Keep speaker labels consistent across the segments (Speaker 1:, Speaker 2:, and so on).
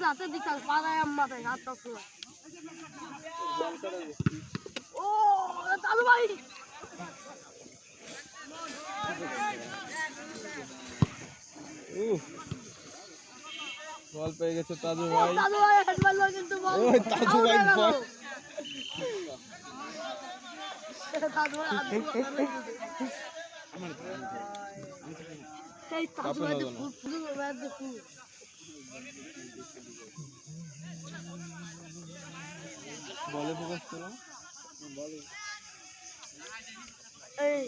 Speaker 1: হাতে দিকে পাড়ায় মাথায় হাত ও তালু ভাই
Speaker 2: বল পেয়ে গেছে তাজু ভাই।
Speaker 1: তাজু ভাই হেড মারলো কিন্তু বল
Speaker 2: ওই তাজু ভাই বল
Speaker 1: তাজু ভাই এই তাজু ভাই ফুল ম্যাচ দেখু
Speaker 2: বলে ফোকাস করো বলে
Speaker 1: এই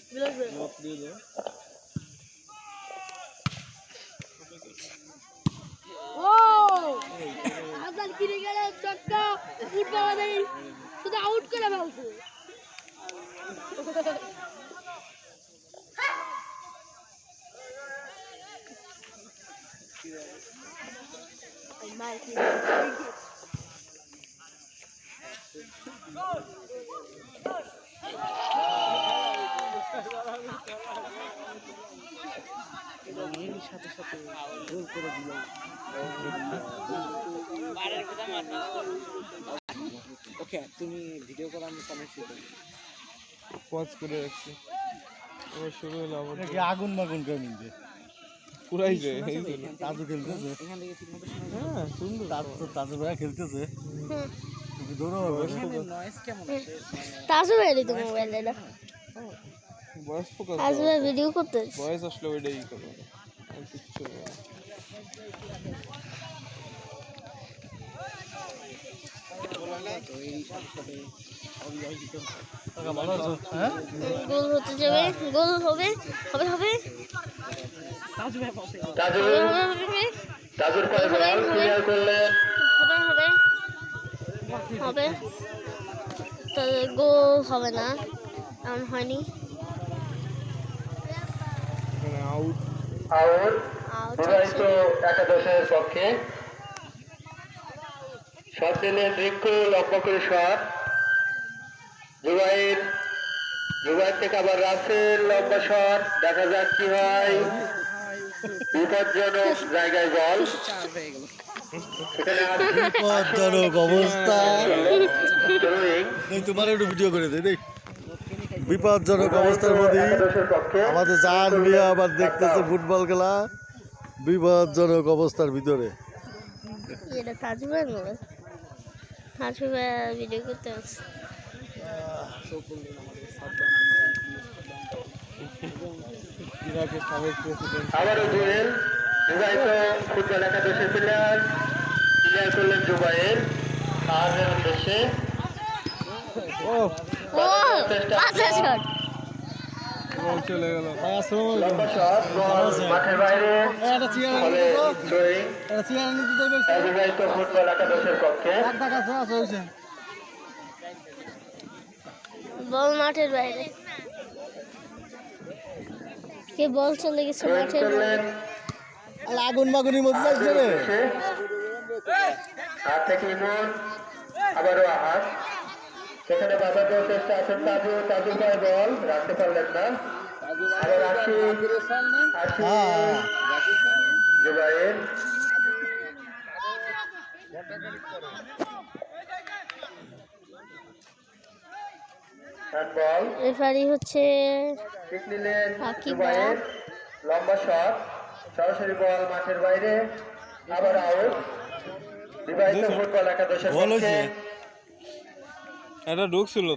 Speaker 1: বিলাস ভাই
Speaker 2: লক দিয়ে দাও।
Speaker 1: ও আজান কিরে গেল চক্কা ফুটবল নেই শুধু আউট করে ফেলছে সাথে সাথে গোল করে দিল ওকে তুমি ভিডিও করা আমি কমেন্ট শুরু করি
Speaker 2: পজ করে রাখছি এবার শুরু হলো আবার
Speaker 3: কি আগুন মাগুন কেউ নিবে
Speaker 2: পুরাইছে এই জন্য
Speaker 3: তাজু খেলতেছে
Speaker 1: এখান থেকে ঠিক মতো
Speaker 2: হ্যাঁ সুন্দর
Speaker 3: তাজু ভাই খেলতেছে তুমি দৌড়ো
Speaker 1: নয়েজ কেমন আছে তাজু ভাই তো মোবাইলে না
Speaker 2: বয়স ফোকাস
Speaker 1: তাজু ভাই ভিডিও করতে
Speaker 2: বয়স আসলে ওইটাই করবে আর কিচ্ছু না
Speaker 1: গোল হতে যাবে গোল হবে হবে হবে তাজু ভাই তাজুর পায়ে বল ক্লিয়ার করলেন হবে হবে হবে তো গোল হবে না এমন হয়নি
Speaker 2: এখানে আউট
Speaker 4: আউট বিবাহিত একাদশের পক্ষে শট দিলেন রিঙ্কু লম্বা করে শট জুবাইর থেকে আবার রাসেল লম্বা শট দেখা যাক কি হয় বিপজ্জনক জায়গায় বল
Speaker 3: বিপজ্জনক অবস্থা তোমার একটু ভিডিও করে দে দেখ বিপজ্জনক অবস্থার মধ্যে আমাদের জান মিয়া আবার দেখতেছে ফুটবল খেলা বিপজ্জনক অবস্থার ভিতরে
Speaker 1: এটা তাজু ভাই বলে তাজু ভাই ভিডিও করতে আছে
Speaker 2: ইরাকের সাবেক প্রেসিডেন্ট
Speaker 4: আবারও জুয়েল বিবাহিত ফুটবল একাদশের প্লেয়ার ক্লিয়ার করলেন জুবাইর আজের উদ্দেশ্যে
Speaker 2: ও
Speaker 1: আচ্ছা শট
Speaker 2: বল চলে গেল
Speaker 4: লম্বা শট বল মাঠের বাইরে ফলে থ্রোয়িং বিবাহিত ফুটবল একাদশের পক্ষে
Speaker 1: বল মাঠের বাইরে কে বল চলে গেছে মাঠের বাইরে
Speaker 3: আগুন মাগুনির মধ্যে যাচ্ছে রে
Speaker 4: হাত থেকে ইমন আবারও আহাত সেখানে বাঁচানোর চেষ্টা আছেন তাজু পায় বল রাখতে পারলেন না আবার আশি জুবাইর বল
Speaker 1: রেফারি হচ্ছে
Speaker 4: ঠিক নিলেন
Speaker 1: সাকিব
Speaker 4: জুবাইর লম্বা শট সরাসরি বল মাঠের বাইরে আবার আউট বিবাহিত ফুটবল একাদশের পক্ষে
Speaker 2: এটা ঢুকছিল